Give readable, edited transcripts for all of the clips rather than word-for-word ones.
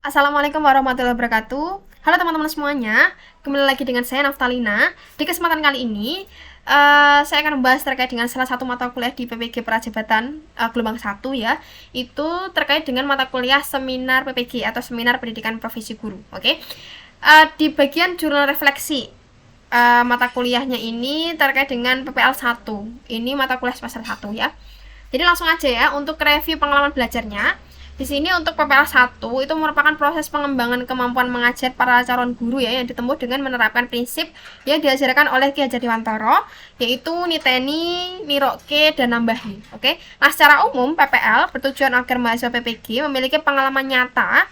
Assalamualaikum warahmatullahi wabarakatuh. Halo teman-teman semuanya, kembali lagi dengan saya Naftalina. Di kesempatan kali ini, saya akan membahas terkait dengan salah satu mata kuliah di PPG Prajabatan gelombang 1 ya. Itu terkait dengan mata kuliah seminar PPG atau seminar pendidikan profesi guru. Oke. Di bagian jurnal refleksi mata kuliahnya ini terkait dengan PPL 1. Ini mata kuliah semester 1 ya. Jadi langsung aja ya untuk review pengalaman belajarnya. Di sini untuk PPL 1 itu merupakan proses pengembangan kemampuan mengajar para calon guru ya yang ditempuh dengan menerapkan prinsip yang diajarkan oleh Ki Hajar Dewantara, yaitu niteni, niroke, dan nambahi. Oke. Nah, secara umum PPL bertujuan agar mahasiswa PPG memiliki pengalaman nyata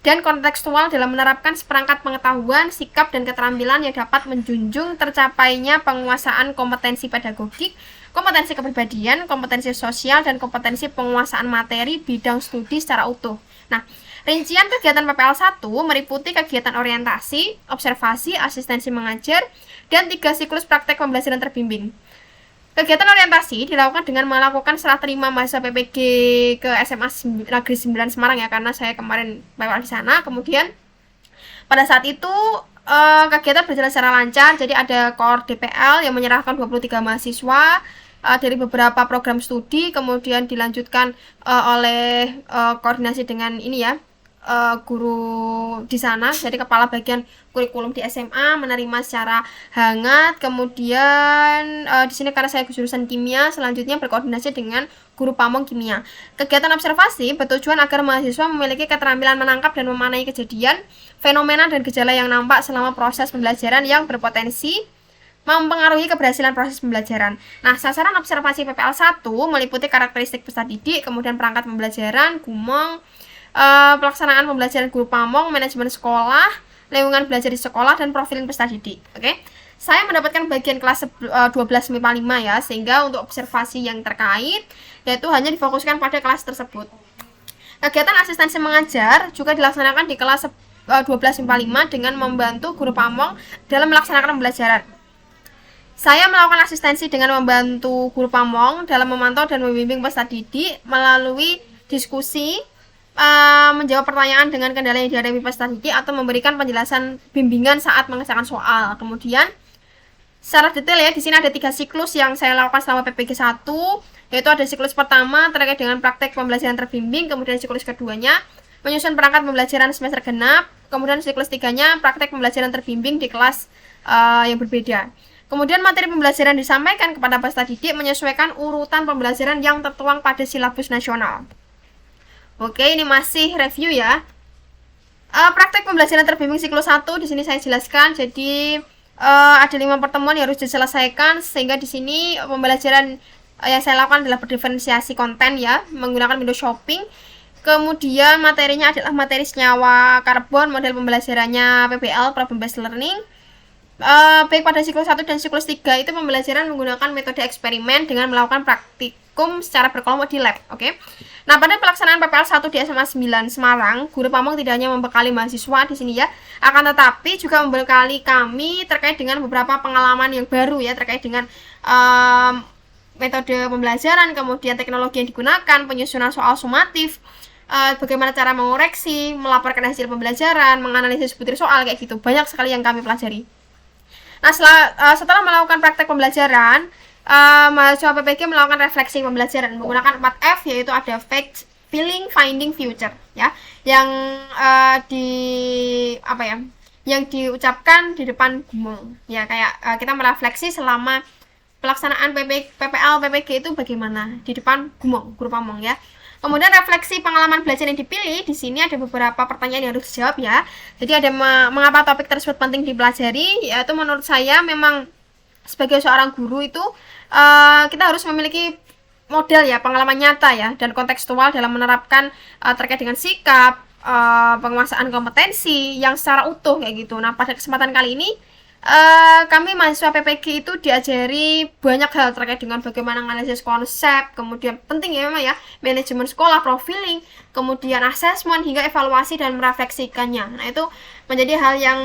dan kontekstual dalam menerapkan seperangkat pengetahuan, sikap, dan keterampilan yang dapat menjunjung tercapainya penguasaan kompetensi pedagogik, kompetensi kepribadian, kompetensi sosial, dan kompetensi penguasaan materi bidang studi secara utuh. Nah, rincian kegiatan PPL 1 meliputi kegiatan orientasi, observasi, asistensi mengajar, dan 3 siklus praktek pembelajaran terbimbing. Kegiatan orientasi dilakukan dengan melakukan serah terima mahasiswa PPG ke SMA Negeri 9 Semarang ya, karena saya kemarin PPL di sana. Kemudian pada saat itu kegiatan berjalan secara lancar, jadi ada koor DPL yang menyerahkan 23 mahasiswa dari beberapa program studi, kemudian dilanjutkan oleh koordinasi dengan ini ya, guru di sana, jadi kepala bagian kurikulum di SMA menerima secara hangat. Kemudian di sini karena saya jurusan kimia, selanjutnya berkoordinasi dengan guru pamong kimia. Kegiatan observasi bertujuan agar mahasiswa memiliki keterampilan menangkap dan memaknai kejadian, fenomena, dan gejala yang nampak selama proses pembelajaran yang berpotensi mempengaruhi keberhasilan proses pembelajaran. Nah, sasaran observasi PPL 1 meliputi karakteristik peserta didik, kemudian perangkat pembelajaran, gumong, pelaksanaan pembelajaran guru pamong, manajemen sekolah, lingkungan belajar di sekolah, dan profiling peserta didik. Oke. Saya mendapatkan bagian kelas 12 MIPA 5 ya, sehingga untuk observasi yang terkait yaitu hanya difokuskan pada kelas tersebut. Kegiatan asistensi mengajar juga dilaksanakan di kelas 12 MIPA 5 dengan membantu guru pamong dalam melaksanakan pembelajaran. Saya melakukan asistensi dengan membantu guru pamong dalam memantau dan membimbing peserta didik melalui diskusi, menjawab pertanyaan dengan kendala yang dihadapi peserta didik, atau memberikan penjelasan bimbingan saat mengerjakan soal. Kemudian secara detail ya, di sini ada 3 siklus yang saya lakukan selama PPG 1, yaitu ada siklus pertama terkait dengan praktek pembelajaran terbimbing, kemudian siklus keduanya menyusun perangkat pembelajaran semester genap, kemudian siklus tiganya praktek pembelajaran terbimbing di kelas yang berbeda. Kemudian materi pembelajaran disampaikan kepada peserta didik menyesuaikan urutan pembelajaran yang tertuang pada silabus nasional. Oke, ini masih review ya. Praktek pembelajaran terbimbing siklus 1 di sini saya jelaskan. Jadi ada 5 pertemuan yang harus diselesaikan, sehingga di sini pembelajaran yang saya lakukan adalah berdiferensiasi konten ya, menggunakan window shopping. Kemudian materinya adalah materi senyawa karbon, model pembelajarannya PBL, problem based learning. Baik pada siklus 1 dan siklus 3 itu pembelajaran menggunakan metode eksperimen dengan melakukan praktikum secara berkelompok di lab. Oke. Nah, pada pelaksanaan PPL 1 di SMA 9 Semarang, guru pamong tidak hanya membekali mahasiswa di sini ya, akan tetapi juga membekali kami terkait dengan beberapa pengalaman yang baru ya, terkait dengan metode pembelajaran, kemudian teknologi yang digunakan, penyusunan soal sumatif, bagaimana cara mengoreksi, melaporkan hasil pembelajaran, menganalisis butir soal, kayak gitu. Banyak sekali yang kami pelajari. Nah, setelah melakukan praktek pembelajaran, mahasiswa PPG melakukan refleksi pembelajaran menggunakan 4F, yaitu ada fact, feeling, finding, future ya, yang yang diucapkan di depan gumong ya, kayak kita merefleksi selama pelaksanaan PPL PPG itu bagaimana di depan gumong, guru pamong ya. Kemudian refleksi pengalaman belajar yang dipilih, di sini ada beberapa pertanyaan yang harus dijawab ya. Jadi ada mengapa topik tersebut penting dipelajari, yaitu menurut saya memang sebagai seorang guru itu kita harus memiliki model ya, pengalaman nyata ya, dan kontekstual dalam menerapkan terkait dengan sikap, penguasaan kompetensi yang secara utuh kayak gitu. Nah, pada kesempatan kali ini kami mahasiswa PPG itu diajari banyak hal terkait dengan bagaimana analisis konsep, kemudian penting ya memang ya, manajemen sekolah, profiling, kemudian asesmen hingga evaluasi dan merefleksikannya. Nah, itu menjadi hal yang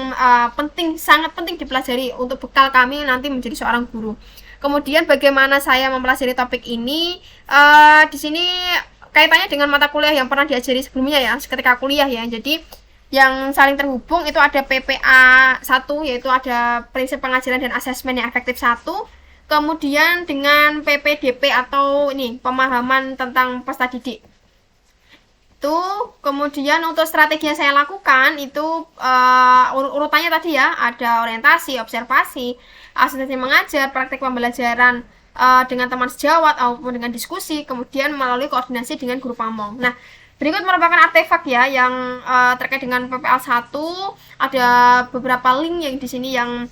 penting, sangat penting dipelajari untuk bekal kami nanti menjadi seorang guru. Kemudian bagaimana saya mempelajari topik ini, di sini kaitannya dengan mata kuliah yang pernah diajari sebelumnya ya, ketika kuliah ya. Jadi yang saling terhubung itu ada PPA 1, yaitu ada prinsip pengajaran dan asesmen yang efektif 1. Kemudian dengan PPDP atau ini pemahaman tentang peserta didik itu. Kemudian untuk strategi yang saya lakukan itu urutannya tadi ya, ada orientasi, observasi, asistensi mengajar, praktik pembelajaran dengan teman sejawat maupun dengan diskusi, kemudian melalui koordinasi dengan guru pamong. Nah, berikut merupakan artefak ya yang terkait dengan PPL 1. Ada beberapa link yang di sini yang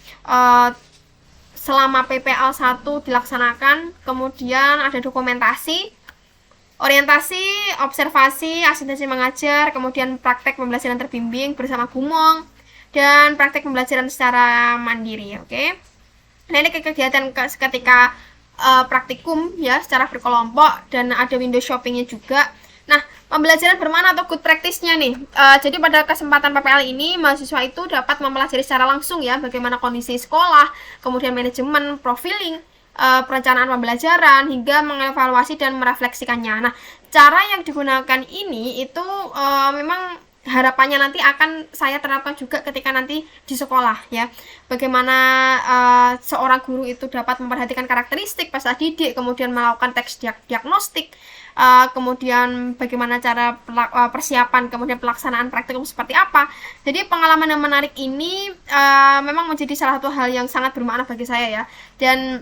selama PPL 1 dilaksanakan, kemudian ada dokumentasi, orientasi, observasi, asistensi mengajar, kemudian praktek pembelajaran terbimbing bersama Gumong, dan praktek pembelajaran secara mandiri. Oke. Nah, ini kegiatan ketika praktikum ya secara berkelompok, dan ada window shoppingnya juga. Nah, pembelajaran bermakna atau good practice-nya nih. Jadi pada kesempatan PPL ini mahasiswa itu dapat mempelajari secara langsung ya bagaimana kondisi sekolah, kemudian manajemen, profiling, perencanaan pembelajaran, hingga mengevaluasi dan merefleksikannya. Nah, cara yang digunakan ini itu memang harapannya nanti akan saya terapkan juga ketika nanti di sekolah ya. Bagaimana seorang guru itu dapat memperhatikan karakteristik peserta didik, kemudian melakukan teks diagnostik, kemudian bagaimana cara persiapan, kemudian pelaksanaan praktikum seperti apa. Jadi pengalaman yang menarik ini memang menjadi salah satu hal yang sangat bermakna bagi saya ya. Dan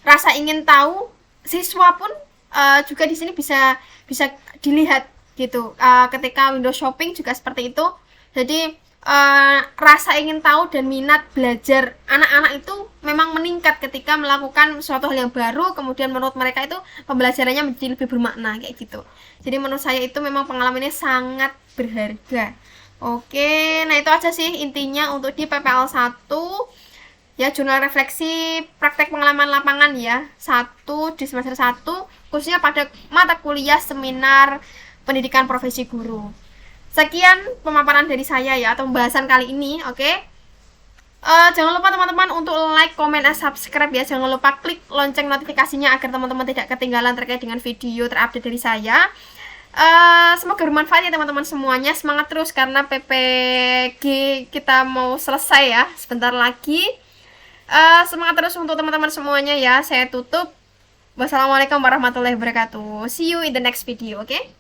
rasa ingin tahu siswa pun juga di sini bisa dilihat gitu. Ketika window shopping juga seperti itu. Jadi rasa ingin tahu dan minat belajar anak-anak itu memang meningkat ketika melakukan suatu hal yang baru, kemudian menurut mereka itu pembelajarannya menjadi lebih bermakna kayak gitu. Jadi menurut saya itu memang pengalamannya sangat berharga. Oke, nah itu aja sih intinya untuk di PPL 1 ya, jurnal refleksi praktek pengalaman lapangan ya 1 di semester 1, khususnya pada mata kuliah seminar pendidikan profesi guru. Sekian pemaparan dari saya ya, atau pembahasan kali ini. Oke. Jangan lupa teman-teman untuk like, comment, dan subscribe ya. Jangan lupa klik lonceng notifikasinya agar teman-teman tidak ketinggalan terkait dengan video terupdate dari saya. Semoga bermanfaat ya teman-teman semuanya. Semangat terus karena PPG kita mau selesai ya sebentar lagi. Semangat terus untuk teman-teman semuanya ya. Saya tutup. Wassalamualaikum warahmatullahi wabarakatuh. See you in the next video, oke?